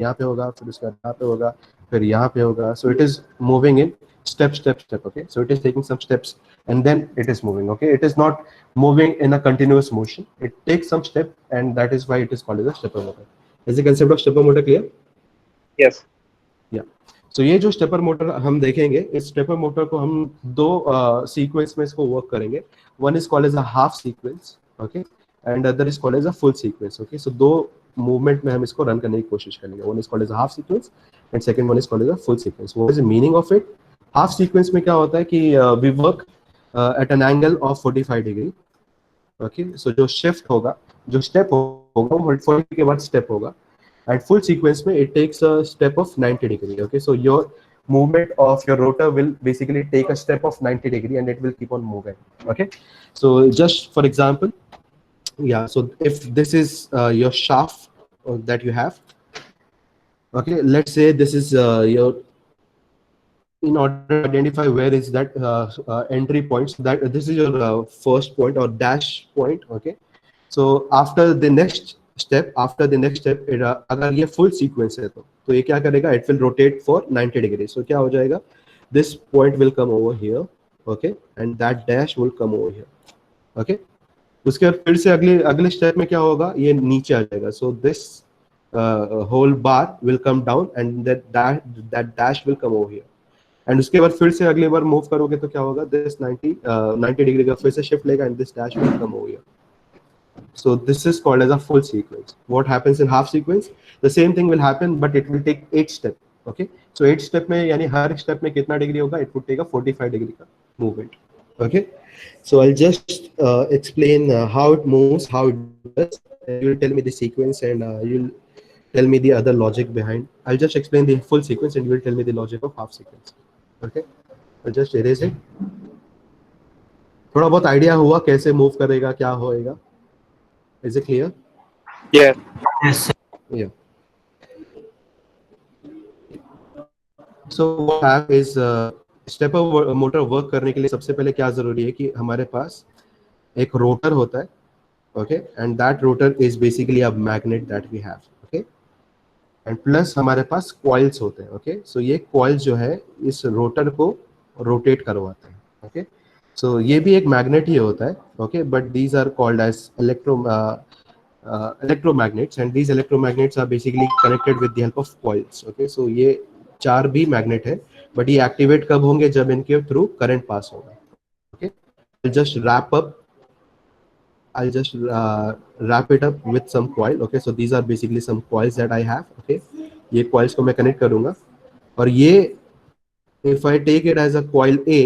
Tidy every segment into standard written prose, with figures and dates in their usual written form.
यहाँ पे होगा, फिर उसके बाद यहाँ पे होगा, फिर यहाँ पे होगा. So it is moving in step. Okay, so it is taking some steps and then it is moving. Okay, it is not moving in a continuous motion. It takes some step, and that is why it is called as a stepper motor. Is the concept of stepper motor clear? Yes. या सो ये जो stepper motor हम देखेंगे, इस stepper motor को हम दो sequence में इसको वर्क करेंगे. One is called as a half sequence, okay, and other is called as a full sequence. Okay, so दो मूवमेंट में हम इसको रन करने की कोशिश करेंगे. One is called as a half sequence and second one is called as a full sequence. What is the meaning of it? Half sequence में क्या होता है कि we work at an angle of 45 degree. Okay, so जो shift होगा, जो step होगा वो 40 के बाद स्टेप होगा. And full sequence में it takes a step of 90 degree. Okay, so your movement of your rotor will basically take a step of 90 degree and it will keep on moving. Okay, so just for example, yeah, so if this is your shaft that you have, okay, let's say this is your, in order to identify where is that entry point, so that this is your first point or dash point. Okay, so after the next step, अगर ये full sequence है तो ये क्या करेगा? It will rotate for 90 degrees. So क्या हो जाएगा? This point will come over here, okay, and that dash will come over here. Okay, उसके बाद फिर से अगले स्टेप में क्या होगा? ये नीचे आ जाएगा. So this whole bar will come down and that dash will come over here. And उसके बाद फिर से अगली बार मूव करोगे तो क्या होगा? दिस 90 डिग्री का फिर से शिफ्ट लेगा and this dash will come over here. So this is called as a full sequence. What happens in half sequence? The same thing will happen, but it will take 8 step. Okay, so 8 step में यानी हर step में कितना degree होगा? It would take a 45 degree का movement. Okay, so I'll just explain how it moves, how it does. You will tell me the sequence and you'll tell me the other logic behind. I'll just explain the full sequence and you will tell me the logic of half sequence. Okay, I'll just erase it. थोड़ा बहुत idea हुआ कैसे move करेगा, क्या होएगा? Is it clear? Yeah. Yes, sir. Yeah. So what I have is stepper motor work करने के लिए सबसे पहले क्या जरूरी है कि हमारे पास एक रोटर होता है. Okay, and that rotor is basically a magnet that we have. Okay, and plus हमारे पास कॉइल्स होते हैं. ओके, सो ये कॉइल्स जो है इस रोटर को रोटेट करवाते हैं. ओके, सो ये भी एक मैग्नेट ही होता है. Okay, but these are called as electromagnets, and these electromagnets are basically connected with the help of coils. Okay, so ये चार भी मैग्नेट है, बट ये एक्टिवेट कब होंगे? जब इनके थ्रू करंट पास होगा. Okay, I'll just wrap it up with some coil. Okay, so these are basically some coils that I have. Okay, ये coils को मैं connect करूंगा और ये if I take it as a coil A,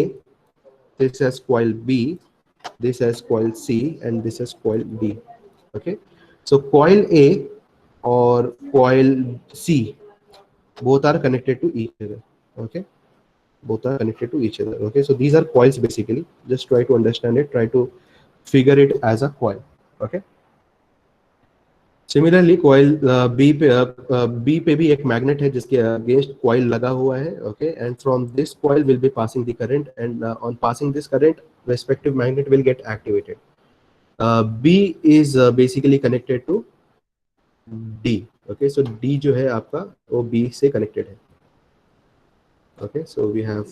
this as coil B, this as coil C, and this as coil D. Okay, so coil A or coil C both are connected to each other. Okay, both are connected to each other. Okay, so these are coils basically. Just try to understand it, try to figure it as a coil. Okay, similarly coil B पे भी एक magnet है जिसके against coil लगा हुआ है. Okay, and from this coil will be passing the current and on passing this current respective magnet will get activated. B is basically connected to D. Okay, so D जो है आपका वो B से connected है. Okay, so we have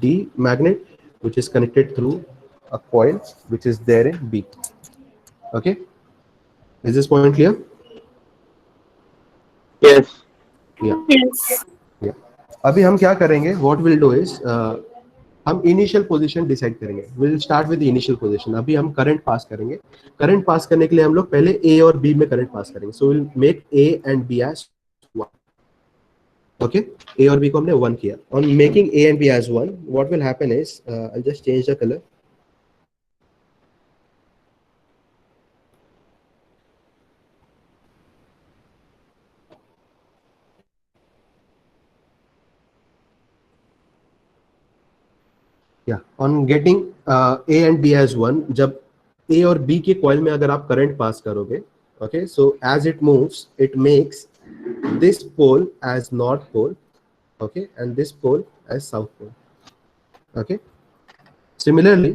D magnet which is connected through a coil which is there in B. Okay, is this point clear? Yes. Yeah. Yes. Yeah. अभी हम क्या करेंगे? What we'll do is हम initial position decide करेंगे. Will start with initial position. अभी हम current pass करेंगे. Current pass करने के लिए हम लोग पहले ए और बी में करंट पास करेंगे. So will make A and B as 1. Okay, A और बी को हमने 1 किया. On making A and B as 1, what will happen is I just change the colour. On getting A and B as 1, जब ए और B के coil में अगर आप करंट पास करोगे, okay, so as it moves it makes this pole as north pole, okay, and this pole as south pole. Okay, similarly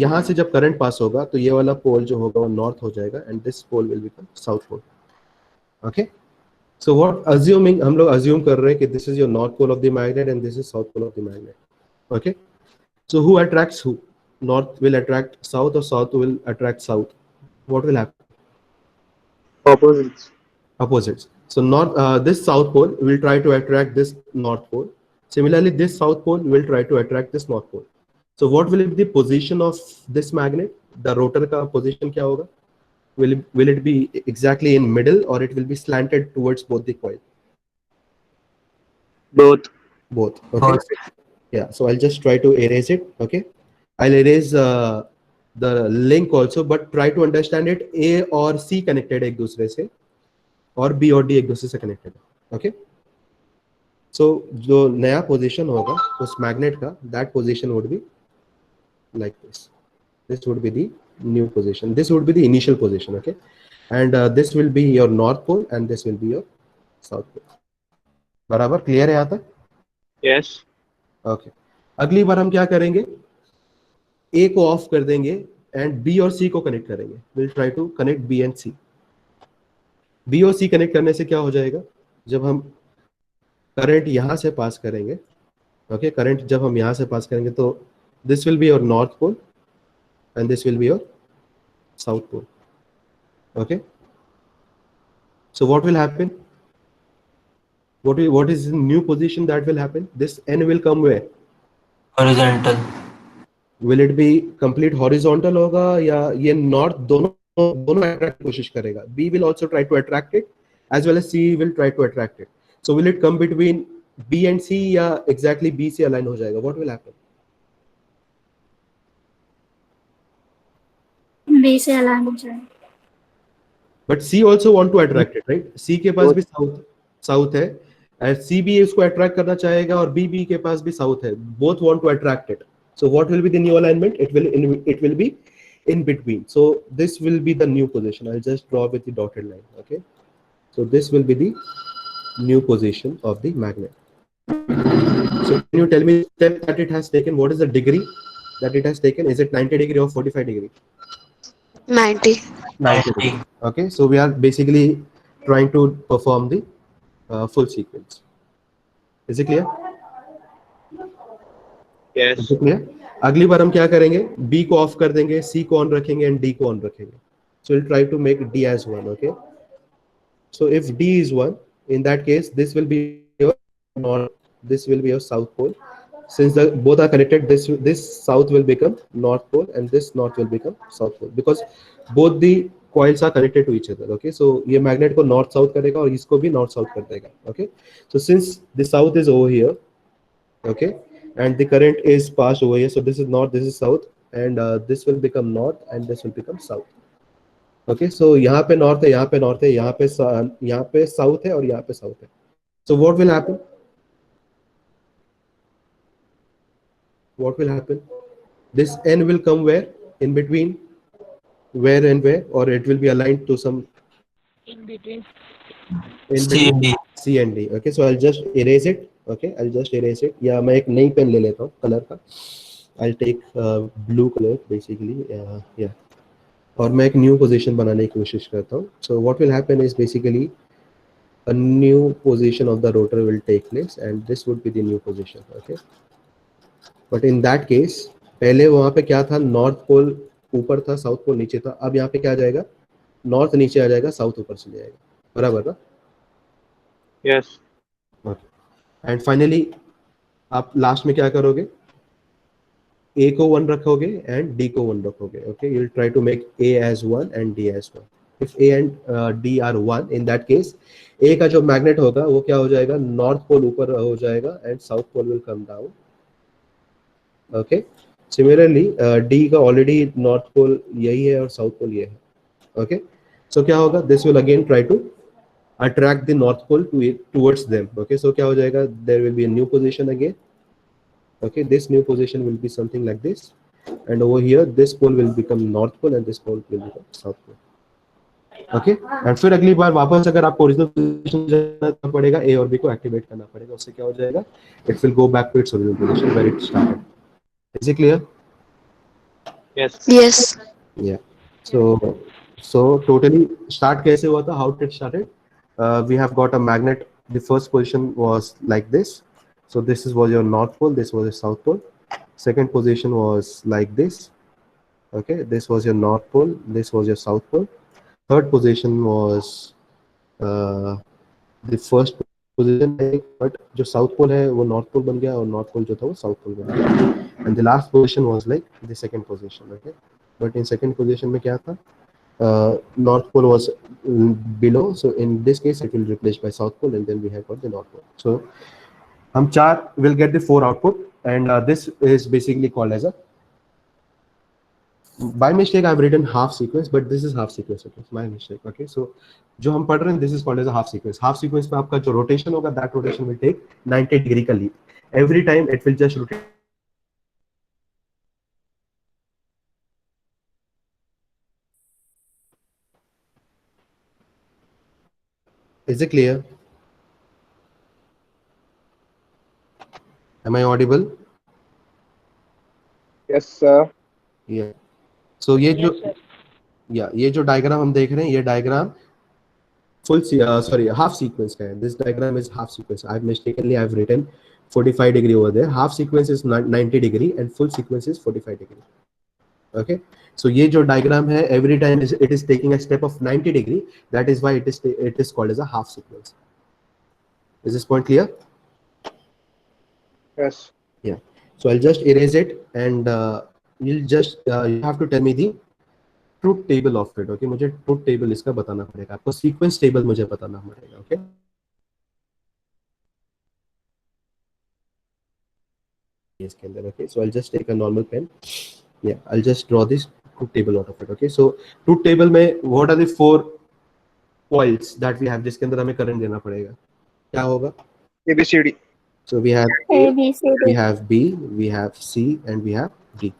यहाँ से जब करंट पास होगा तो ये वाला पोल जो होगा वो नॉर्थ हो जाएगा and this pole will become south pole. Okay, So what assuming हम लोग assume कर रहे हैं कि this is your north pole of the magnet and this is south pole of the magnet. Okay. So who attracts who? North will attract south or south will attract south. What will happen? Opposites. Opposites. So north, this south pole will try to attract this north pole. Similarly, this south pole will try to attract this north pole. So what will be the position of this magnet? The rotor का position क्या होगा? Will it be exactly in middle or it will be slanted towards both the coil? Both. Both. Okay. Yeah. So I'll just try to erase it. Okay. I'll erase the link also, but try to understand it. A और C connected एक दूसरे से और B और D एक दूसरे से connected है. Okay. So जो नया position होगा उस magnet का, that position would be like this. This would be the new position. This would be the initial position. Okay. And this will be your north pole and this will be your south pole. बराबर clear है यहाँ तक? Yes. Okay. अगली बार हम क्या करेंगे? ए को of कर देंगे एंड बी और सी को कनेक्ट करेंगे. Will try to connect B and C. B और सी कनेक्ट करने से क्या हो जाएगा? जब हम करंट यहां से पास करेंगे, ओके, करंट जब हम यहां से पास करेंगे तो this will be your north pole and this will be your south pole. Okay. So what will happen? What is the new position that will happen? This N will come where? Horizontal. Will it be complete horizontal होगा या ये north दोनों दोनों attract की कोशिश करेगा? B will also try to attract it as well as C will try to attract it. So will it come between B and C या exactly B से align हो जाएगा? What will happen? B से align हो जाएगा. But C also want to attract it, right? C के पास भी south है and C भी इसको attract करना चाहेगा और B के पास भी साउथ है. Both want to attract it. So what will be the new alignment? It will be in between. So this will be the new position. I'll just draw with the dotted line. Okay. So this will be the new position of the magnet. So can you tell me the step that it has taken? What is the degree that it has taken? Is it 90 degree or 45 degree? 90. 90 degree. Okay. So we are basically trying to perform the full sequence. Is it clear? Yes. Is it clear? अगली बार हम क्या करेंगे? B को of कर देंगे, C को on रखेंगे and D को ऑन रखेंगे. So we'll try to make D as 1. Okay. So if D is 1, in that case, this will be your north, this will be your south pole. Since the both are connected, this south will become north pole and this north will become south pole because both the coils are connected to each other. Okay. So ये magnet को north south करेगा और इसको भी north south कर देगा. Okay. So since the south is over here, okay, and the current is passed over here, so this is north, this is south, and this will become north and this will become south. Okay. So यहाँ पे north है, यहाँ पे north है, यहाँ पे south है और यहाँ पे south है. So what will happen? What will happen? This N will come where? In between where and where, or it will be aligned to some In between. in C between and D. C and D. Okay, so I'll just erase it. Okay, I'll just erase it. या मैं एक नई pen ले लेता हूँ colour का. I'll take blue color basically. Yeah. और मैं एक न्यू पोजीशन बनाने की कोशिश करता हूँ. So what will happen is basically a new position of the rotor will take place and this would be the new position. Okay. But in that case, पहले वहाँ पे क्या था? नॉर्थ पोल ऊपर था, साउथ पोल नीचे था. अब यहाँ पे क्या आ जाएगा? नॉर्थ नीचे आ जाएगा, साउथ ऊपर चले जाएगा. बराबर ना? Yes. एंड फाइनली आप लास्ट में क्या करोगे? ए को 1 रखोगे एंड डी को 1 रखोगे. Okay. You will try to make A as 1 and D as 1. If A and D are 1, in that case A का जो मैग्नेट होगा वो क्या हो जाएगा? नॉर्थ पोल ऊपर हो जाएगा and south pole will come down. Okay. Similarly D का ऑलरेडी नॉर्थ पोल यही है और साउथ पोल ये है. ओके. सो क्या होगा? This will again try to attract the north pole towards them. Okay. So क्या हो जाएगा? There will be a new position again. Okay. This new position will be something like this, and over here this pole will become north pole and this pole will become south pole. Okay. And फिर अगली बार वापस अगर आपको original position जाना पड़ेगा, ए और B को activate करना पड़ेगा. उससे क्या हो जाएगा? It will go back to its original position where it started. Is it clear? Yes. Yes. Yeah. So totally start कैसे हुआ था? How it started? we have got a magnet. The first position was like this. So this was your north pole, this was your south pole. Second position was like this. Okay, this was your north pole, this was your south pole. Third position was the first position, but जो south pole है वो north pole बन गया और north pole जो था वो south pole बन गया. And the last position was like the second position. Okay, but in second position में क्या था? North pole was below, so in this case it will replace by south pole, and then we have got the north pole. So हम चार will get the 4 output, and this is basically called as a, by mistake I've written half sequence, but this is half sequence. Okay, it's my mistake. Okay, so जो हम पढ़ रहे हैं, this is called as a half sequence. Half sequence में आपका जो rotation होगा, that rotation will take 90 degree का leap. Every time it will just rotate. Is it clear? Am I audible? Yes, sir. Yeah. So ये जो ये जो diagram हम देख रहे हैं, ये diagram full sorry, half sequence का है. This diagram is half sequence. I've written 45 degree over there. Half sequence is 90 degree and full sequence is 45 degree. Okay, so ये जो diagram है, every time it is taking a step of 90 degree. That is why it is called as a half sequence. Is this point clear? Yes. Yeah. So I'll just erase it, and you'll just you have to tell me the truth table of it. Okay, मुझे truth table इसका बताना पड़ेगा. आपको sequence table मुझे बताना पड़ेगा. Okay. इसके अंदर. Okay, so I'll just take a normal pen. Yeah, I'll just draw this truth table out of it. Okay, so truth table में what are the 4 coils that we have, जिसके अंदर हमें current देना पड़ेगा? क्या होगा? ABCD. So we have A, B, C, we D. have B, we have C, and we have D.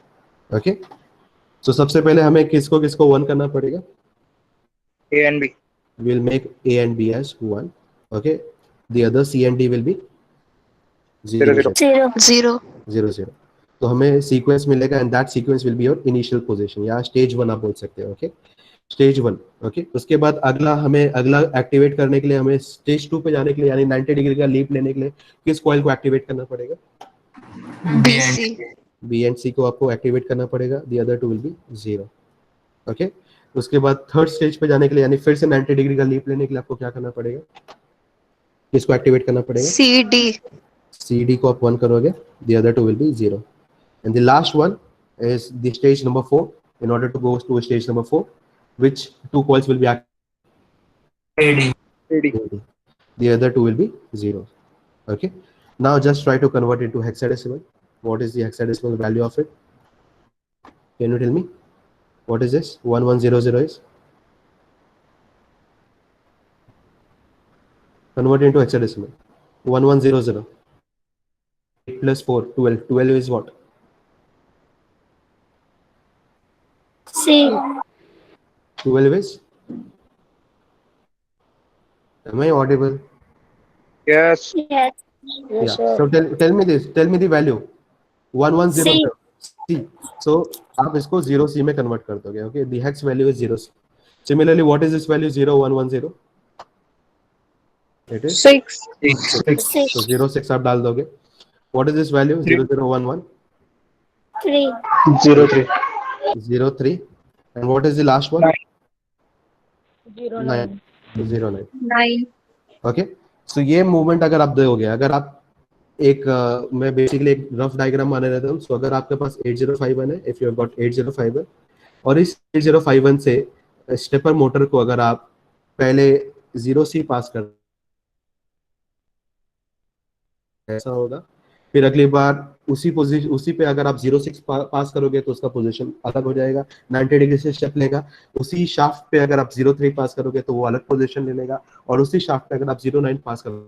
Okay. So सबसे पहले हमें किसको किसको 1 करना पड़ेगा? A and B. We'll make A and B as 1. Okay. The other C and D will be 0, 0, 0. 0. 0, 0. तो हमें sequence मिलेगा, and that sequence will be your initial position, या स्टेज 1 आप बोल सकते हो. Okay, stage 1. ओके, उसके बाद अगला एक्टिवेट करने के लिए हमें स्टेज 2 पे जाने के लिए, यानी 90 डिग्री का लीप लेने के लिए किस कॉइल को एक्टिवेट करना पड़ेगा? BC. बी एंड सी को आपको एक्टिवेट करना पड़ेगा. The other two will be 0. Okay, उसके बाद थर्ड स्टेज पे जाने के लिए, यानी फिर से 90 डिग्री का लीप लेने के लिए आपको क्या करना पड़ेगा? किसको एक्टिवेट करना पड़ेगा? CD. CD को आप 1 करोगे. The other two will be 0. And the last one is the stage number 4. In order to go to stage number 4, which 2 coils will be activated? AD. AD. The other 2 will be 0. Okay. Now just try to convert it to hexadecimal. What is the hexadecimal value of it? Can you tell me? What is this? 1100 is? Convert into hexadecimal. 1100. 8 plus 4, 12. 12 is what? C. 12 is? Am I audible? Yes. Yes. Yeah. So tell me this. Tell me the value. 1100. C. So आप इसको 0C में convert कर दोगे. Okay. The hex value is 0C. Similarly, what is this value? 0110. It is 6. 6. So 06 आप डाल दोगे. What is this value? 0011. 3. 03. 03. And what is the last one? 9. 09. 9. Okay, सो ये movement अगर आप दोगे, अगर आप एक मैं बेसिकली एक रफ डायग्राम माने रहता हूँ. सो अगर आपके पास 8051 है, इफ यू हैव गॉट 8051, और इस 8051 से स्टेपर मोटर को अगर आप पहले 0C पास कर, ऐसा होगा. फिर अगली बार उसी पे अगर आप 06 पास करोगे तो उसका पोजीशन अलग हो जाएगा, 90 डिग्री से स्टेप लेगा. उसी शाफ्ट पे अगर आप 03 पास करोगे तो वो अलग पोजीशन ले लेगा, और उसी शाफ्ट पे अगर आप 09 पास करोगे.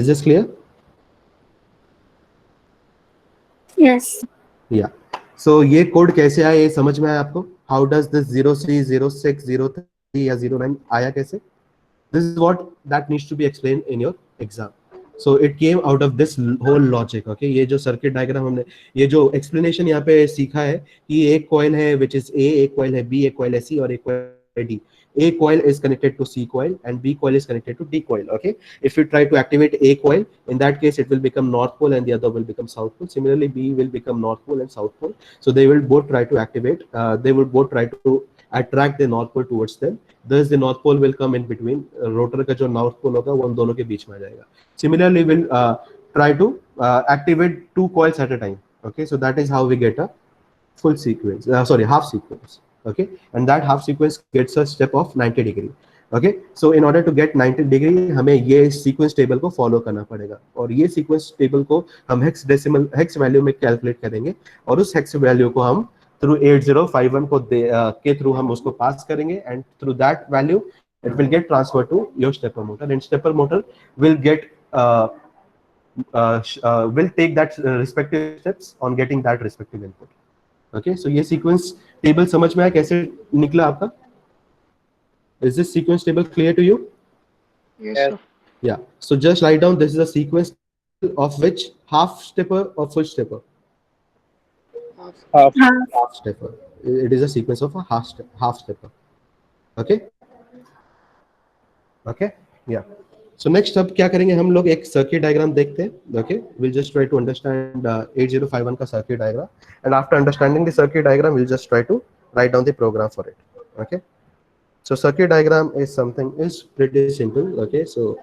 Is this clear? Yes. या सो ये कोड कैसे आया, ये समझ में आया आपको? हाउ डज दिस 03, 06, 03 या 09 आया कैसे? This is what that needs to be explained in your exam. So it came out of this whole logic. Okay, ये जो सर्किट डायग्राम हमने, ये जो एक्सप्लेनेशन यहाँ पे सीखा है कि एक कॉइल है which is A, एक कॉइल है B, एक कॉइल है C और एक coil D. A coil is connected to C coil and B coil is connected to D coil. Okay. If you try to activate A coil, in that case it will become North pole and the other will become South pole. Similarly, B will become North pole and South pole. So they will both try to activate. They will both try to attract the North pole towards them. Thus the North pole will come in between. Rotor का जो North pole होगा वो उन दोनों के बीच में आ जाएगा. Similarly, we'll try to activate two coils at a time. Okay. So that is how we get a full sequence. Half sequence. Okay, and that half sequence gets a step of 90 degree. Okay, so in order to get 90 degree हमें ये sequence table को follow करना पड़ेगा और ये sequence table को हम hex value में calculate करेंगे और उस hex value को हम through 8051 को के through हम उसको pass करेंगे and through that value it will get transferred to your stepper motor and stepper motor will get will take that respective steps on getting that respective input. Okay, so ये sequence table समझ में आया कैसे निकला आपका? Is this sequence table clear to you? Yes, sir. Yeah. So just write down this is a sequence of which half stepper or full stepper? Half. Half stepper. It is a sequence of a half stepper. Okay. Okay. Yeah. So next अब क्या करेंगे हम लोग एक circuit diagram देखते हैं. Okay. We'll just try to understand 8051 का circuit diagram and after understanding the circuit diagram we'll just try to write down the program for it. Okay. So circuit diagram is something is pretty simple. Okay. So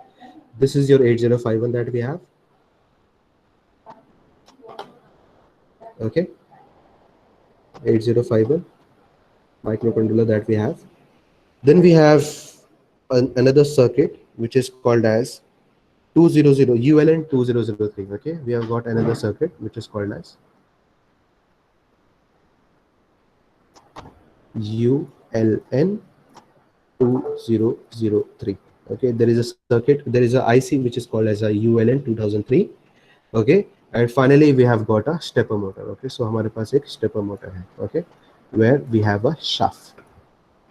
this is your 8051 that we have. Okay. 8051 microcontroller that we have. Then we have another circuit which is called as 200 ULN 2003. Okay, we have got another circuit which is called as ULN 2003. Okay, there is a circuit, there is a IC which is called as a ULN 2003. Okay, and finally we have got a stepper motor. Okay, so हमारे पास एक stepper motor है. Okay, where we have a shaft.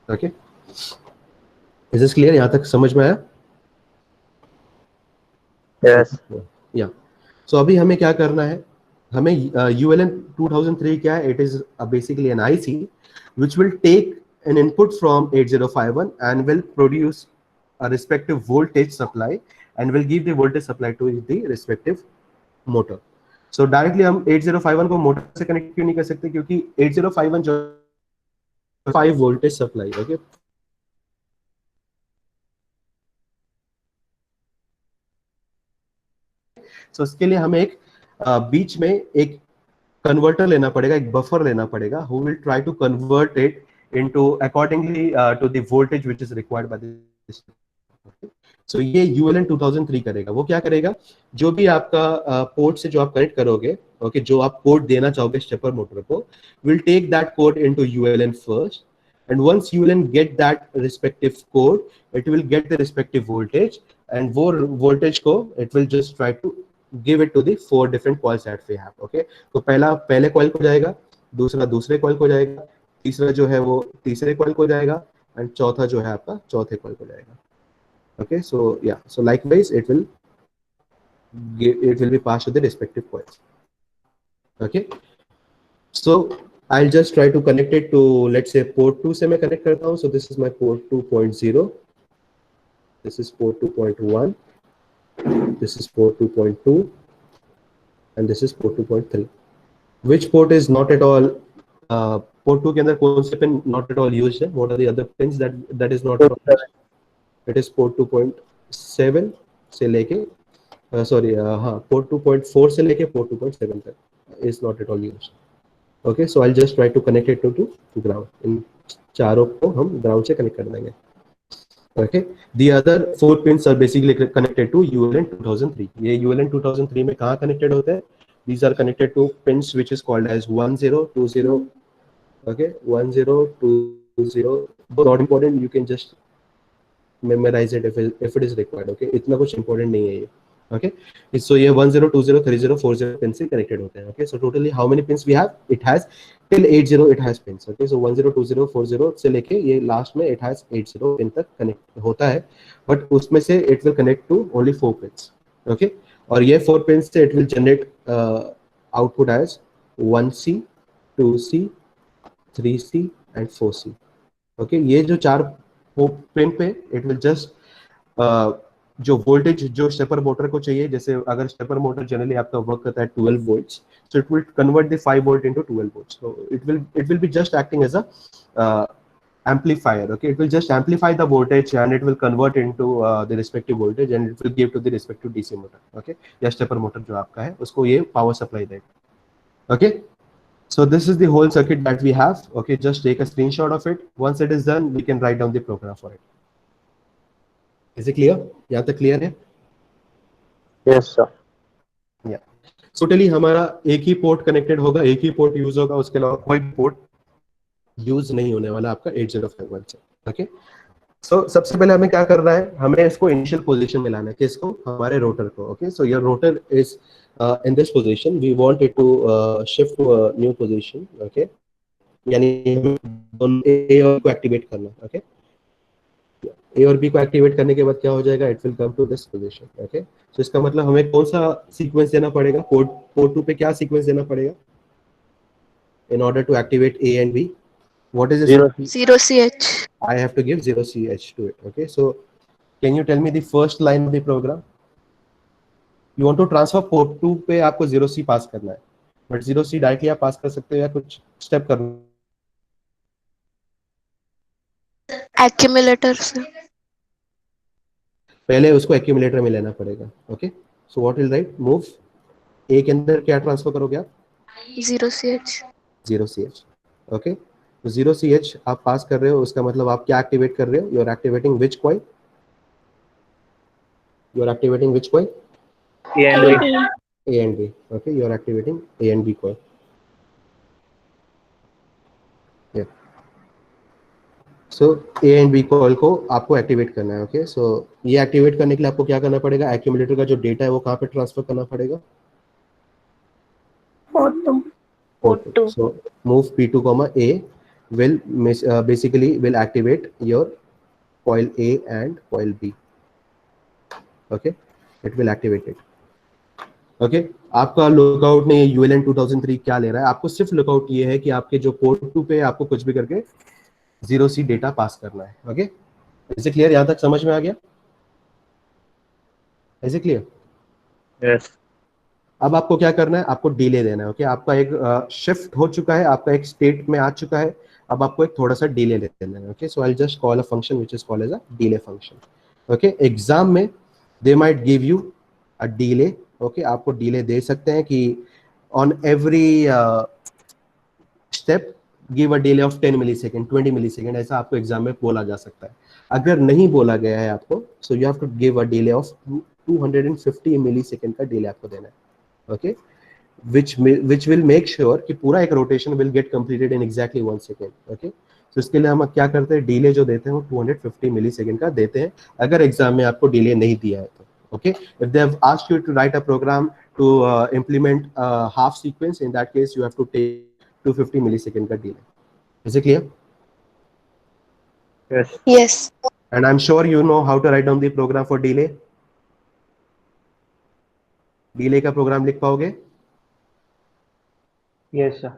Okay, is this clear? यहाँ तक समझ में आया? Yes. Yeah. So अभी हमें क्या करना है? हमें ULN 2003 क्या है? It is basically an IC which will take an input from 8051 and will produce a respective voltage supply and will give the voltage supply to the respective motor. So directly हम 8051 को motor से connect क्यों नहीं कर सकते? क्योंकि 8051 जो 5 voltage supply. Okay. So उसके लिए हमें एक बीच में एक कन्वर्टर लेना पड़ेगा, एक बफर लेना पड़ेगा who will try to convert it into accordingly to the voltage which is required by this. So ये ULN 2003 करेगा. वो क्या करेगा? जो भी आपका पोर्ट से जो आप कनेक्ट करोगे, ओके, जो आप कोड देना चाहोगे स्टेपर मोटर को, will take that code into ULN first and once ULN get that respective code, it will get the respective voltage and वो voltage को it will just try to give it to the 4 different coils that we have. Okay, तो पहले coil को जाएगा, दूसरा दूसरे coil को जाएगा, तीसरा जो है वो तीसरे coil को जाएगा and चौथा जो है आपका चौथे coil को जाएगा. Okay, so yeah, so likewise it will be passed to the respective coils. Okay, so I'll just try to connect it to, let's say, port 2 से मैं connect करता हूँ. So this is my port 2.0, this is port 2.1, this is port 2.2 and this is port 2.3. Which port is not at all port 2 के अंदर कौन से pin not at all used है? What are the other pins that is not at all used? It is port 2.7 से लेके port 2.4 से लेके port 2.7 तक is not at all used. Okay, so I'll just try to connect it to ground. इन चारों को हम ground से connect कर देंगे. Okay, the other 4 pins are basically connected to ULN 2003. ये ULN 2003 में कहाँ connected होते हैं? These are connected to pins which is called as 1020. Okay, 1020. But not important. You can just memorize it if it is required. Okay, इतना कुछ important नहीं है ये. Okay, so ये 10, 20, 30, 40 pins से connected होते हैं. Okay, so totally how many pins we have? It has till 80 it has pins. Okay, so 10, 20, 40 से लेके ये last में it has 80 pin तक connect होता है, but उसमें से it will connect to only 4 pins. Okay, और ये 4 pins से it will generate output as 1C, 2C, 3C and 4C. Okay ये जो 4 पिन पे इट विल जस्ट जो वोल्टेज जो स्टेपर मोटर को चाहिए, जैसे अगर स्टेपर मोटर जनरली आपका वर्क करता है 12 volts, so it will convert the 5 volt into 12 volts. So it will be just acting as a amplifier. Okay, it will just amplify the voltage and it will convert into the respective voltage and it will give to the respective DC motor. Okay, या stepper motor जो आपका है उसको ये power supply देगा. Okay, so this is the whole circuit that we have. Okay, just take a screenshot of it. Once it is done, we can write down the program for it. Is it clear? यहाँ तक clear है? Yes, sir. Totally हमारा एक ही port connected होगा, एक ही port use होगा, उसके अलावा कोई पोर्ट यूज नहीं होने वाला आपका 8051 से. ओके, सो सबसे पहले हमें क्या करना है, हमें इसको इनिशियल पोजीशन में लाना है. किसको? हमारे रोटर को. Okay, so your rotor is in this position, we want it to shift to a new position. Okay, यानी ए और को एक्टिवेट करना. ओके, ए और बी को एक्टिवेट करने के बाद क्या हो जाएगा, it will come to this position. Okay, so इसका मतलब हमें कौन सा सीक्वेंस देना पड़ेगा, पोर्ट 2 पे क्या सीक्वेंस देना पड़ेगा in order to activate A and B? What is the 0 CH. I have to give 0 CH to it. Okay, so can you tell me the first line of the program? You want to transfer port 2 पे आपको 0 C पास करना है, but 0 C directly आप पास कर सकते हो या कुछ स्टेप करना. Accumulator से. पहले उसको एक्यूमुलेटर में लेना पड़ेगा. Okay, so what will right, move A के अंदर क्या ट्रांसफर करोगे आप? 0 CH. 0 CH. ओके, तो 0 CH आप पास कर रहे हो, उसका मतलब आप क्या एक्टिवेट कर रहे हो? You are activating which coil? You are activating which coil? A and B. AB. A and B. Okay, you are activating A and B coil. Yeah. So A and B coil को आपको activate करना है. Okay, सो ये activate करने के लिए आपको क्या करना पड़ेगा, एक्यूमुलेटर का जो डेटा है वो कहाँ पे ट्रांसफर करना पड़ेगा? Port 2. So move P2 comma A will basically will activate your coil A and coil B. Okay, it will activate it. Okay, आपका लुकआउट ने ULN 2003 क्या ले रहा है, आपको सिर्फ लुकआउट ये है कि आपके जो पोर्ट 2 पे आपको कुछ भी करके 0 C डेटा पास करना है. Okay, is it clear? यहां तक समझ में आ गया? Is it clear? Yes. अब आपको क्या करना है, आपको डिले देना है. ओके, आपका एक शिफ्ट हो चुका है, आपका एक स्टेट में आ चुका है, अब आपको एक थोड़ा सा डिले देना है. Okay, so I just call a function which is called as a delay function. Okay, exam में they might give you a delay. Okay, आपको डिले दे सकते हैं कि on every step give a delay of 10 millisecond, 20 millisecond, ऐसा आपको exam में बोला जा सकता है. अगर नहीं बोला गया है आपको, so you have to give a delay of 250 millisecond का डिले आपको देना है. Okay, which will make sure कि पूरा एक rotation will get completed in exactly 1 second. ओके, तो इसके लिए हम क्या करते हैं, डिले जो देते हैं वो 250 मिलीसेकंड का देते हैं अगर एग्जाम में आपको डिले नहीं दिया है तो. Okay, if they have asked you to write a program to implement a half sequence, in that case you have to take 250 millisecond का delay. Is it clear? Yes. Yes. And I'm sure you know how to write down the program for delay. delay का programme लिख पाओगे? Yes, sir.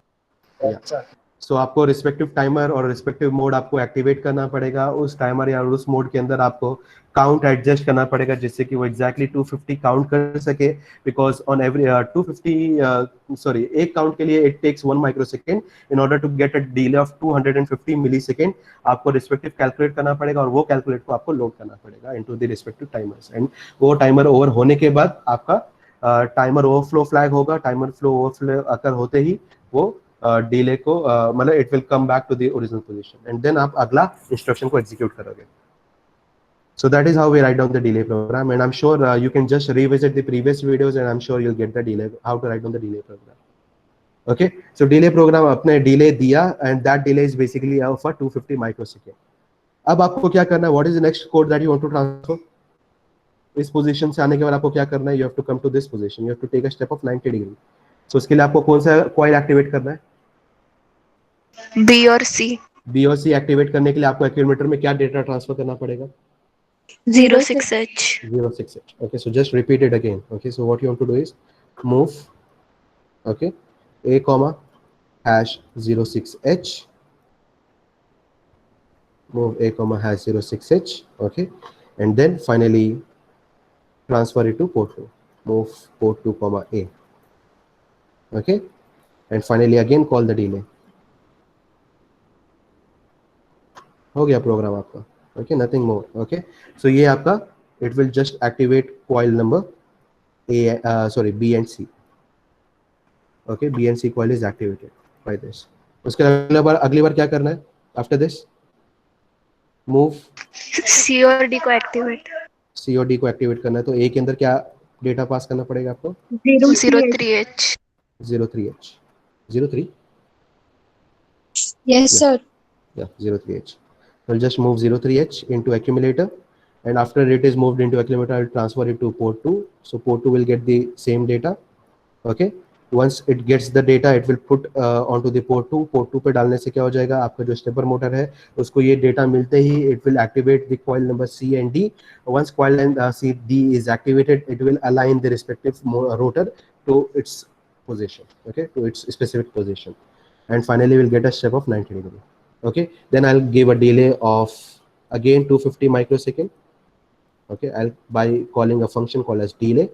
Yeah. सो आपको respective timer और respective mode आपको activate करना पड़ेगा. उस टाइमर या उस मोड के अंदर आपको काउंट एडजस्ट करना पड़ेगा जिससे कि वो एग्जैक्टली 250 काउंट कर सके, बिकॉज ऑन एवरी 250 सॉरी एक काउंट के लिए it takes 1 microsecond. In order to get a delay of 250 millisecond आपको रिस्पेक्टिव कैलकुलेट करना पड़ेगा और वो कैलकुलेट को आपको लोड करना पड़ेगा into the respective timers. And वो टाइमर ओवर होने के बाद आपका टाइमर ओवरफ्लो फ्लैग होगा. टाइमर फ्लो ओवरफ्लो अगर होते ही वो डिले को मतलब it will come back to the original position and then आप अगला इंस्ट्रक्शन को एग्जीक्यूट करोगे. So that is how we write down the delay program, and I'm sure you can just revisit the previous videos and I'm sure you'll get the delay, how to write down the delay program. Okay, so delay program अपने delay दिया and that delay is basically of a 250 microsecond. अब आपको क्या करना है, what is the next code that you want to transfer? इस position से आने के बाद आपको क्या करना है, you have to come to this position, you have to take a step of 90 degree. So उसके लिए आपको कौन सा coil activate करना है? B और C. B और C एक्टिवेट करने के लिए आपको एक्यूमुलेटर में क्या डेटा ट्रांसफर करना पड़ेगा? 06H. 06H. Okay, so just repeat it again. Okay, so what you want to do is move, okay, A comma hash 06H move A comma hash 06H, okay, and then finally transfer it to port 2, move port 2 comma A, okay, and finally again call the delay. हो गया programme आपका, okay, nothing more, okay. So ये आपका it will just activate coil number B and C, okay, B and C coil is activated by this. उसके अगली बार क्या करना है? After this move C और D को एक्टिवेट. C और D को एक्टिवेट करना है, तो A के अंदर क्या डेटा पास करना पड़ेगा आपको? 03H. 03H, 03, Yes, yeah, sir. yeah, 03H. We'll just move 03H into accumulator, and after it is moved into accumulator, I'll transfer it to port 2. So port 2 will get the same data, okay. Once it gets the data, it will put onto the port 2. port 2 पे डालने से क्या हो जाएगा, आपका जो stepper motor है उसको ये डेटा मिलते ही it will activate the coil number C and D. Once coil and C D is activated, it will align the respective rotor to its position, okay, to its specific position, and finally we'll get a step of 90 degree, okay. Then I'll give a delay of again 250 microsecond, okay. I'll by calling a function called as delay.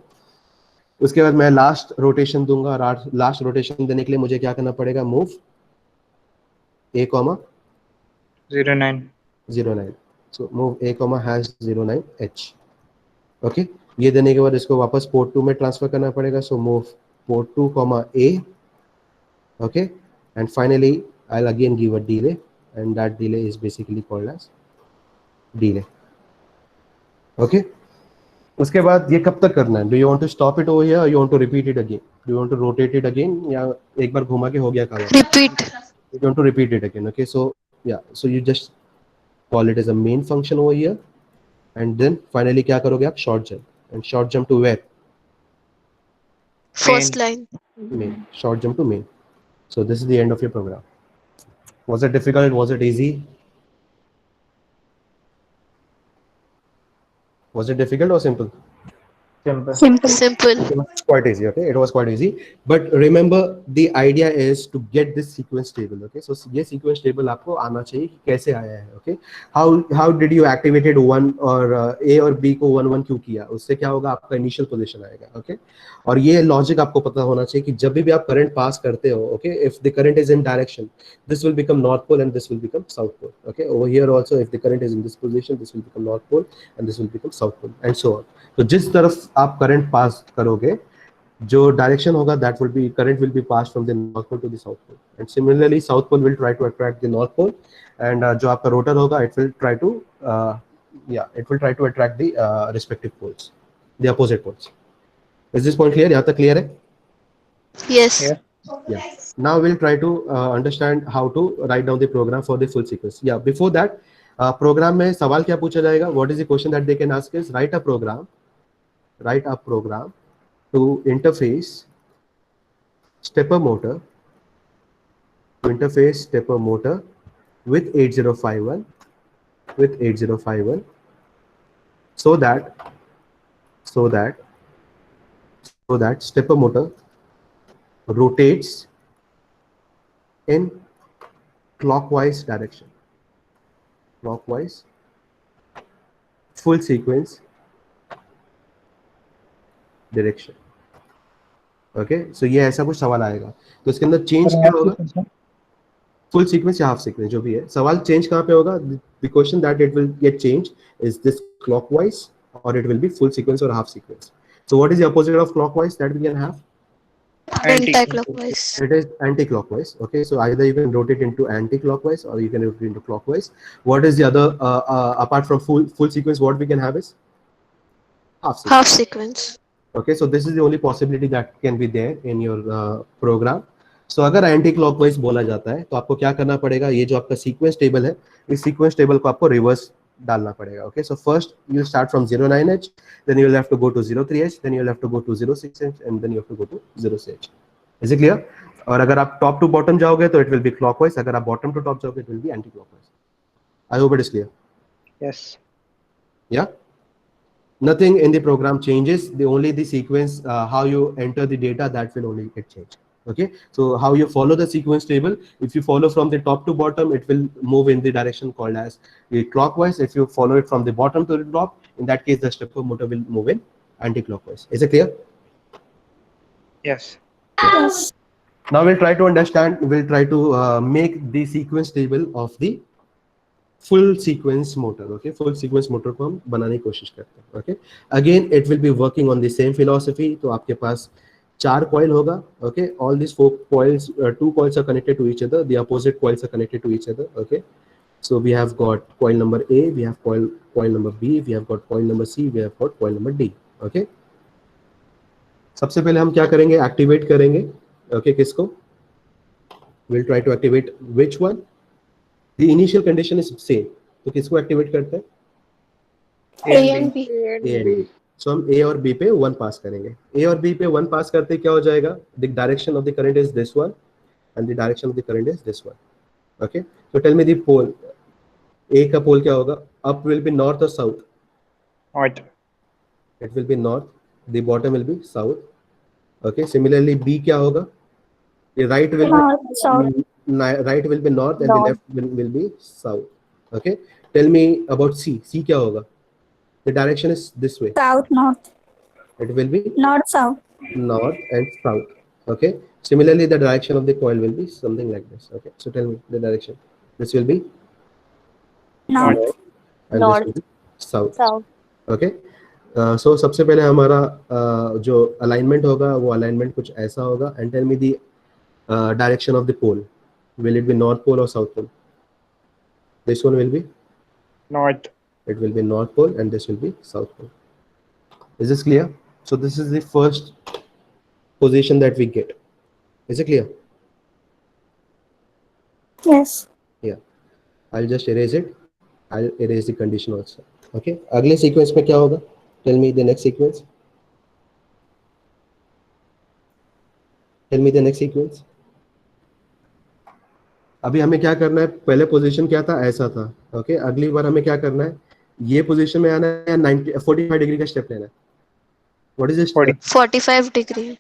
उसके बाद मैं last rotation दूंगा, और last rotation देने के लिए मुझे क्या करना पड़ेगा? Move A comma 09. 09, so move A comma hash 09H, okay. ये देने के बाद इसको वापस पोर्ट 2 में ट्रांसफर करना पड़ेगा, so move port 2 comma A, okay, and finally I'll again give a delay, and that delay is basically called as delay, okay. उसके बाद ये कब तक करना है? Do you want to stop it over here, you want to repeat it again, do you want to rotate it again, या एक बार घुमा के हो गया काम? Repeat. You want to repeat it again, okay. So yeah, so you just call it as a main function over here, and then finally क्या करोगे आप? Short jump, and short jump to where? First line. Main. Short jump to main. So this is the end of your program. Was it difficult? Was it easy? Was it difficult or simple? Simple. Simple. It was quite easy, okay. It was quite easy, but remember the idea is to get this sequence table, okay. So ये sequence table आपको आना चाहिए कि कैसे आया है, okay. How did you activated one और A और B को 1 1 क्यों किया? उससे क्या होगा? आपका initial position आएगा, okay. और ये logic आपको पता होना चाहिए कि जब भी आप current pass करते हो, okay, if the current is in direction, this will become north pole and this will become south pole, okay. Over here also, if the current is in this position, this will become north pole and this will become south pole, and so on. तो जिस तरफ आप current pass करोगे, जो direction होगा, that will be current will be pass from the north pole to the south pole, and similarly south pole will try to attract the north pole, and जो आपका rotor होगा, it will try to attract the respective poles, the opposite poles. Is this point clear? यहाँ तक clear है? Yes. Yeah. Yeah. Now we'll try to understand how to write down the program for the full sequence. Yeah, before that, program में सवाल क्या पूछा जाएगा? What is the question that they can ask is write a program to interface stepper motor with 8051 so that stepper motor rotates in clockwise direction, full sequence direction, okay. So ये ऐसा कुछ सवाल आएगा, तो इसके अंदर चेंज क्या होगा? फुल सीक्वेंस या हाफ सीक्वेंस, जो भी है, सवाल चेंज कहाँ पे होगा? The question that it will get change is this clockwise और it will be full sequence और half sequence. So what is the opposite of clockwise that we can have? Anti-clockwise. It is anti-clockwise, okay. So either you can rotate into anti-clockwise or you can rotate into clockwise. What is the other apart from full sequence? What we can have is half sequence. Half sequence. Okay, so this is the only possibility that can be there in your program. So अगर anti clockwise बोला जाता है तो आपको क्या करना पड़ेगा? ये जो आपका सीक्वेंस टेबल है, इस सीक्वेंस टेबल को आपको रिवर्स डालना पड़ेगा, okay. So first you start from 09H, then you will have to go to 03H, then you will have to go to 06H, and then you have to go to 0CH. Is it clear? और अगर आप top to bottom जाओगे तो it will B clockwise, अगर आप bottom to top जाओगे it will B anti clockwise. I hope it is clear. Yes. Yeah. Nothing in the program changes. The only the sequence, how you enter the data, that will only get changed. Okay, so how you follow the sequence table, if you follow from the top to bottom, it will move in the direction called as the clockwise. If you follow it from the bottom to the top, in that case the stepper motor will move in anti-clockwise. Is it clear? Yes. Yes. Now we'll try to understand, we'll try to make the sequence table of the full sequence motor. Okay, full sequence motor को हम बनाने की कोशिश करते हैं. Okay, again it will be working on the same philosophy. तो आपके पास 4 coil होगा. Okay, all these 4 coils, 2 coils are connected to each other, the opposite coils are connected to each other. Okay, so we have got coil number A, we have coil number B, we have got coil number C, we have got coil number D. Okay, सबसे पहले हम क्या करेंगे, activate करेंगे. Okay, किसको? We'll try to activate which one? The initial condition is same. तो किसको activate करते हैं? A and B. A and B. So हम A और B पे 1 पास करेंगे. A और B पे 1 पास करते क्या हो जाएगा? The direction of the current is this one, and the direction of the current is this one. Okay. So tell me the pole. A का pole क्या होगा? Up will be north or south? North. It will be north. The bottom will be south. Okay. Similarly, B क्या होगा? The right will North, south. right will be north, and North. the left will be south. Okay. Tell me about C. C क्या होगा? The direction is this way. South, north. It will be North, south. north and south. Okay. Similarly, the direction of the coil will be something like this. Okay. So tell me the direction. This will be North. and North. this will be south. South. Okay. So सबसे पहले हमारा जो alignment होगा वो alignment कुछ ऐसा होगा. And tell me the direction of the pole. Will it be north pole or south pole? This one will be. North. It will be north pole, and this will be south pole. Is this clear? So this is the first position that we get. Is it clear? Yes. Yeah. I'll just erase it. I'll erase the condition also. Okay. अगले sequence में क्या होगा? Tell me the next sequence. Tell me the next sequence. अभी हमें क्या करना है, पहले पोजीशन क्या था, ऐसा था. ओके, अगली बार हमें क्या करना है, ये पोजीशन में आना है, 45 डिग्री का स्टेप लेना है. What is 45 degree.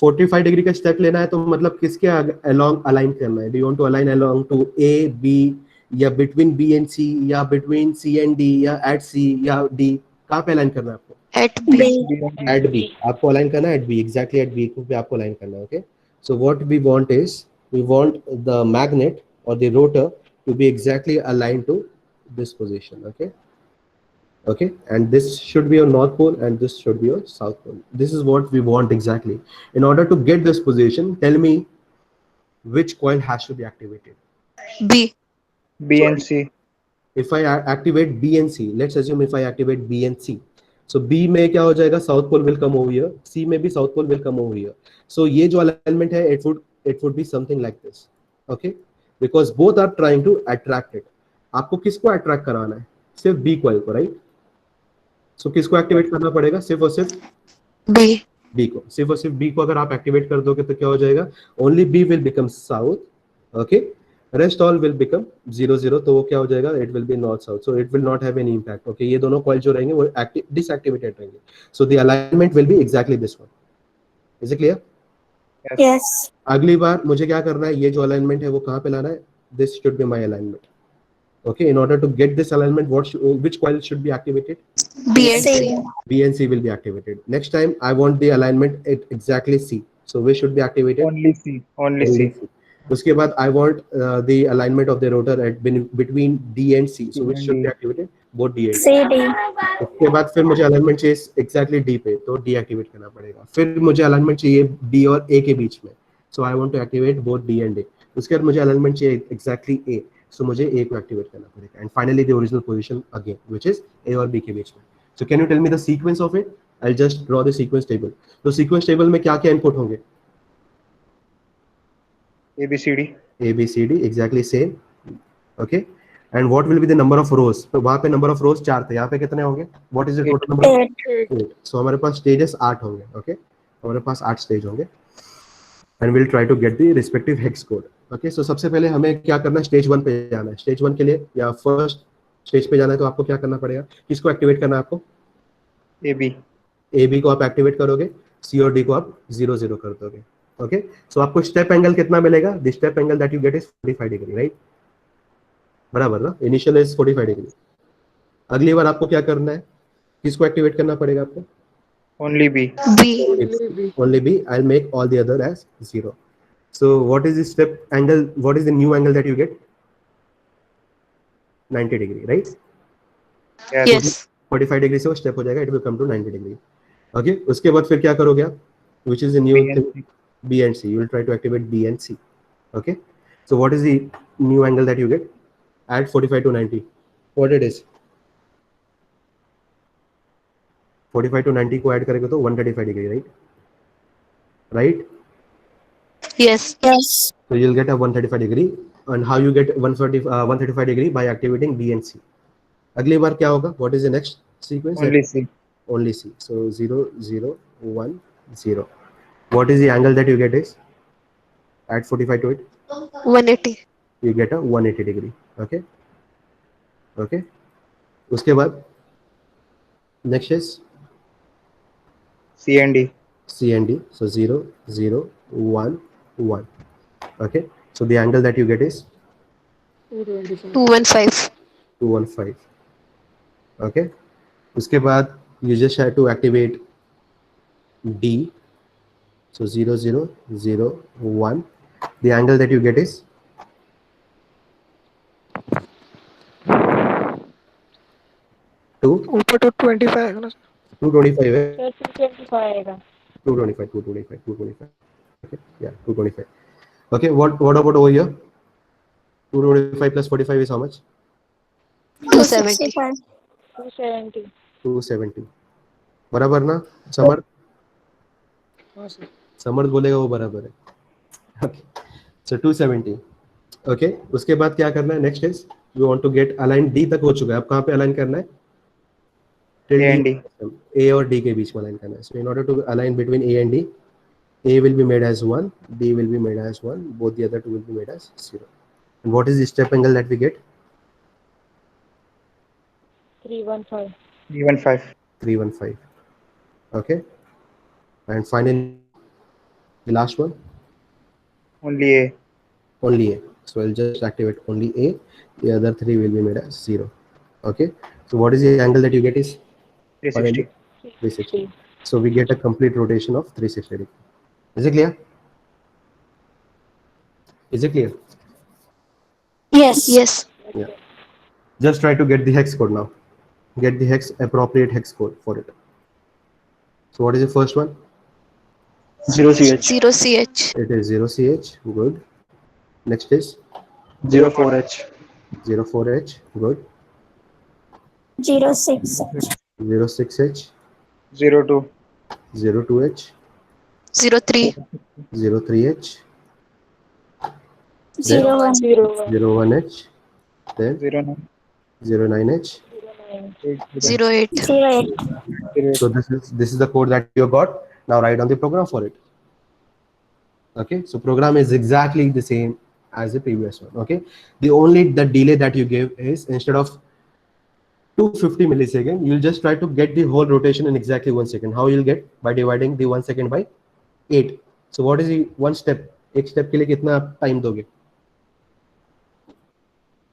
45 डिग्री का स्टेप लेना है, तो मतलब किसके अलोंग अलाइन करना है? Do you want to align along to A B, या बिटवीन बी एंड सी, या बिटवीन सी एंड डी, या एट सी या डी? कहाँ पे अलाइन करना है आपको? At B. B. At B. आपको अलाइन करना है at B, exactly at B पे आपको अलाइन करना है. Okay, so what we want is, we want the magnet or the rotor to be exactly aligned to this position. Okay, okay, and this should be your north pole and this should be your south pole. This is what we want exactly. In order to get this position, tell me which coil has to be activated. B. B and C. If I activate B and C, let's assume if I activate B and C, so B में क्या हो जाएगा, south pole will come over here, C में भी south pole will come over here. So ये जो alignment है, it would be something like this. Okay, because both are trying to attract it. आपको किसको attract कराना है? सिर्फ B coil को, right? So किसको activate करना पड़ेगा? सिर्फ और सिर्फ B. B को. सिर्फ और सिर्फ B को अगर आप activate कर दोगे तो क्या हो जाएगा? Only B will become south. Okay, rest all will become 0 0. तो वो क्या हो जाएगा? It will be north south. So it will not have any impact. Okay, ये दोनों coil जो रहेंगे वो disactivated रहेंगे. So the alignment will be exactly this one. Is it clear? Yes. अगली बार मुझे क्या करना है, ये जो अलाइनमेंट है वो कहाँ पे लाना है? This should be my alignment. Okay, in order to get this alignment, which coil should be activated? B and C. B and C will be activated. Next time I want the alignment at exactly C. So which should be activated? Only C. Only C. उसके बाद I want the alignment of the rotor at between D and C. So which should be activated? Both D and C. C, D. उसके बाद फिर मुझे alignment चाहिए exactly D पे, तो D activate करना पड़ेगा. फिर मुझे अलाइनमेंट चाहिए D और A के बीच में, so I want to activate both D and A. उसके बाद मुझे अलाइनमेंट चाहिए exactly A, so मुझे A को एक्टिवेट करना पड़ेगा. And finally the original position again, which is A और B के बीच में. So can you tell me the sequence of it? I'll just draw the sequence table. तो sequence table में क्या क्या इनपुट होंगे? A B C D. A B C D, exactly same. Okay. And what will be the number of rows? तो वहाँ पे number of rows 4 थे, यहाँ पे कितने होंगे? What is the total number? 8. So हमारे पास stages 8 होंगे. Okay, हमारे पास 8 stage होंगे. And we'll try to get the respective hex code. Okay, so सबसे पहले हमें क्या करना है? Stage 1 पे जाना है. Stage 1 के लिए या first stage पे जाना है तो आपको क्या करना पड़ेगा? किसको एक्टिवेट करना है आपको? A B. A B को आप एक्टिवेट करोगे, C और D को आप 0 0 कर दोगे. ओके सो आपको स्टेप एंगल कितना मिलेगा? The step angle that you get is 45 degree, right? बराबर ना? Initial is 45 degree. अगली बार आपको क्या करना है? किसको एक्टिवेट करना पड़ेगा आपको? Only B. B. Only B. I'll make all the other as 0. So what is the step angle? What is the new angle that you get? 90 degree, right? Yes. Yes. 45 degree से वो step हो जाएगा, it will come to 90 degree. Okay उसके बाद फिर क्या करोगे आप? Which is the new B and thing? B and C. You will try to activate B and C. Okay. So what is the new angle that you get? Add 45 to 90. What it is? 45 to 90 को add करेंगे तो 135 degree, right? Right? Yes. Yes. So you'll get a 135 degree. And how you get 135 degree? By activating B and C. अगली बार क्या होगा? What is the next sequence? only C. Only C. So 0 0 1 0. What is the angle that you get is? Add 45 to it. 180. You get a 180 degree. Okay. Okay. उसके बाद next is C and D. C and D. So 0 0 1 1. Okay. So the angle that you get is 215. 215. Okay. उसके बाद you just have to activate D. So 0 0 0 1. The angle that you get is 2 ऊपर तो 25 आएगा ना 225 है। Sir 225 आएगा। 225. Okay. Yeah, 225. Okay. What about over here? 225 plus 45 is how much? 270. 265. 270। 270. बराबर ना? समर्थ? हाँ सर समर्थ बोलेगा वो बराबर है। Okay. So 270. Okay. उसके बाद क्या करना है? Next is we want to get align D तक हो चुका है। अब कहाँ पे align करना है? Till A and D. A और D के बीच में align करना है। So in order to align between A and D, A will be made as 1, D will be made as 1, both the other two will be made as 0. And what is the step angle that we get? 315। 315. 315. Okay. And finally, the last one, Only A. only A. So I'll just activate only A. The other three will be made as 0. Okay. So what is the angle that you get is 360. 360. So we get a complete rotation of 360 degree. Is it clear? Is it clear? Yes. Yes. Yeah. Just try to get the hex code now. Get the appropriate hex code for it. So what is the first one? 0CH. 0CH. It is 0CH. Good. Next is 04H. 04H. Good. 06. 06H. 02. 02H. 03. 03H. 01. 01H. Then 09. 09H. 08. 08. So this is the code that you got. Now write down the program for it. Okay. So program is exactly the same as the previous one. Okay. The delay that you give is instead of 250 millisecond, you'll just try to get the whole rotation in exactly 1 second. How you'll get? By dividing the 1 second by 8. So what is the one step? एक step के लिए कितना time दोगे?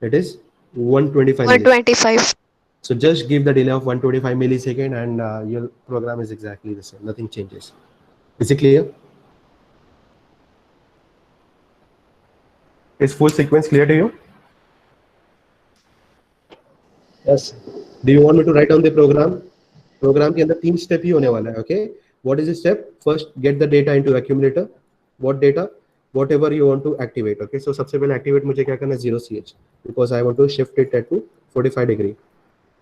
It is 125 millisecond. 125. So just give the delay of 125 millisecond and your program is exactly the same. Nothing changes. Is it clear? Is full sequence clear to you? Yes. Do you want me to write down the program? Program के अंदर 3 step ही होने वाला है. Okay. What is the step? First, get the data into accumulator. What data? Whatever you want to activate. Okay. So सबसे पहले activate मुझे क्या करना है? 0CH because I want to shift it at to 45 degree.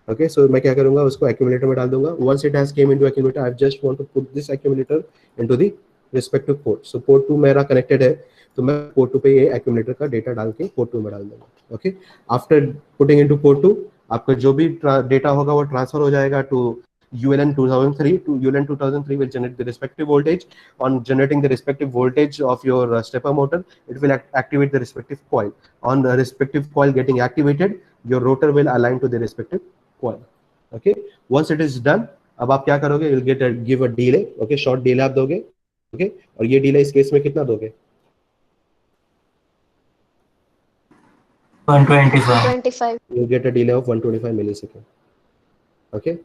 Okay. So मैं क्या करूँगा? उसको accumulator में डाल दूँगा. Once it has came into accumulator, I just want to put this accumulator into the respective port. So port 2 मेरा connected है, तो मैं port 2 पे ये accumulator का data डाल के port 2 में डाल दूँगा. Okay. After putting into port 2, आपका जो भी data होगा वो transfer हो जाएगा to ULN 2003. To ULN 2003 will generate the respective voltage. On generating the respective voltage of your stepper motor, it will activate the respective coil. On the respective coil getting activated, your rotor will align to the respective coil. Okay. Once it is done, अब आप क्या करोगे? You'll give a delay. Okay. Short delay आप दोगे. Okay, और ये delay इस case में कितना दोगे? 125. 25. You get a delay of 125 millisecond. Okay,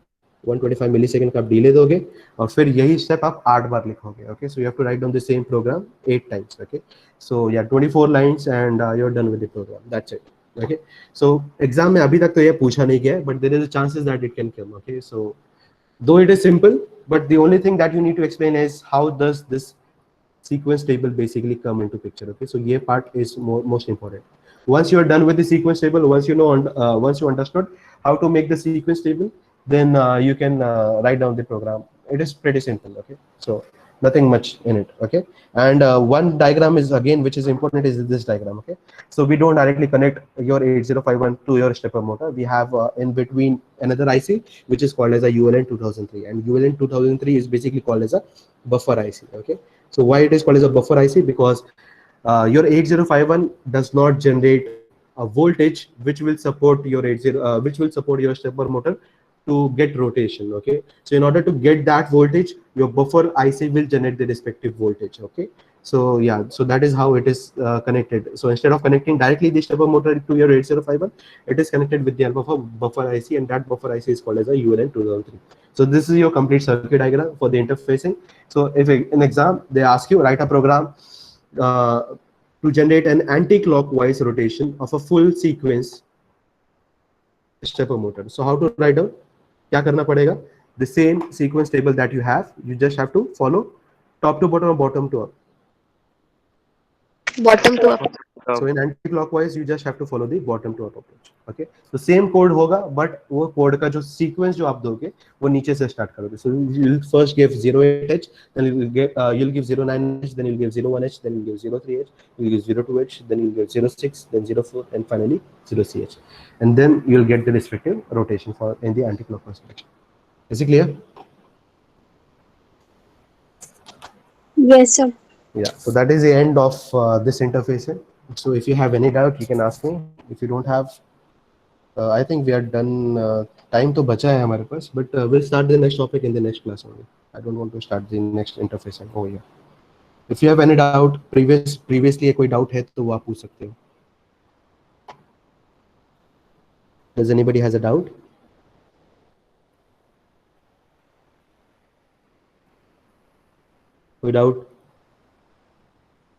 125 millisecond का आप डिले दोगे और फिर यही स्टेप आप 8 बार लिखोगे. Okay, so you have to write down the same program 8 times. Okay, so या 24 lines and you are done with the program. That's it. Okay, so exam में अभी तक तो ये पूछा नहीं गया है, but there is a chances that it can come. Okay, so though it is simple, but the only thing that you need to explain is how does this sequence table basically come into picture. Okay, so ये part is most important. Once you are done with the sequence table, once you know once you understood how to make the sequence table, then you can write down the program. It is pretty simple. Okay, so nothing much in it. Okay, and one diagram is again which is important is this diagram. Okay, so we don't directly connect your 8051 to your stepper motor. We have in between another IC which is called as a ULN 2003, and ULN 2003 is basically called as a buffer IC. Okay, so why it is called as a buffer IC? Because your 8051 does not generate a voltage which will support your which will support your stepper motor to get rotation. Okay, so in order to get that voltage, your buffer IC will generate the respective voltage. Okay, so yeah, so that is how it is connected. So instead of connecting directly the stepper motor to your 8051, it is connected with the help of a buffer IC, and that buffer IC is called as a ULN 2003. So this is your complete circuit diagram for the interfacing. So if in exam they ask you write a program to generate an anti-clockwise rotation of a full sequence stepper motor. So how to write down? क्या करना पड़ेगा? The same sequence table that you have, you just have to follow top to bottom or bottom to up. Bottom to up. So in anti-clockwise, you just have to follow the bottom to up approach. Okay. So same code होगा, but वो code का जो sequence जो आप दोगे, वो नीचे से start करोगे. So you'll first give 08H, then you'll give 09H, then you'll give 01H, then you'll give 03H, you'll give 02H, then you'll give 06, then 04, and finally 0CH, and then you'll get the respective rotation for in the anti-clockwise direction. Is it clear? Yes, sir. Yeah, so that is the end of this interface. So if you have any doubt, you can ask me. If you don't have, I think we are done. Time to bacha hai hamare paas, but we'll start the next topic in the next class only. I don't want to start the next interface over here. If you have any doubt, previously कोई doubt है तो वो आप पूछ सकते हो. Does anybody has a doubt? कोई doubt?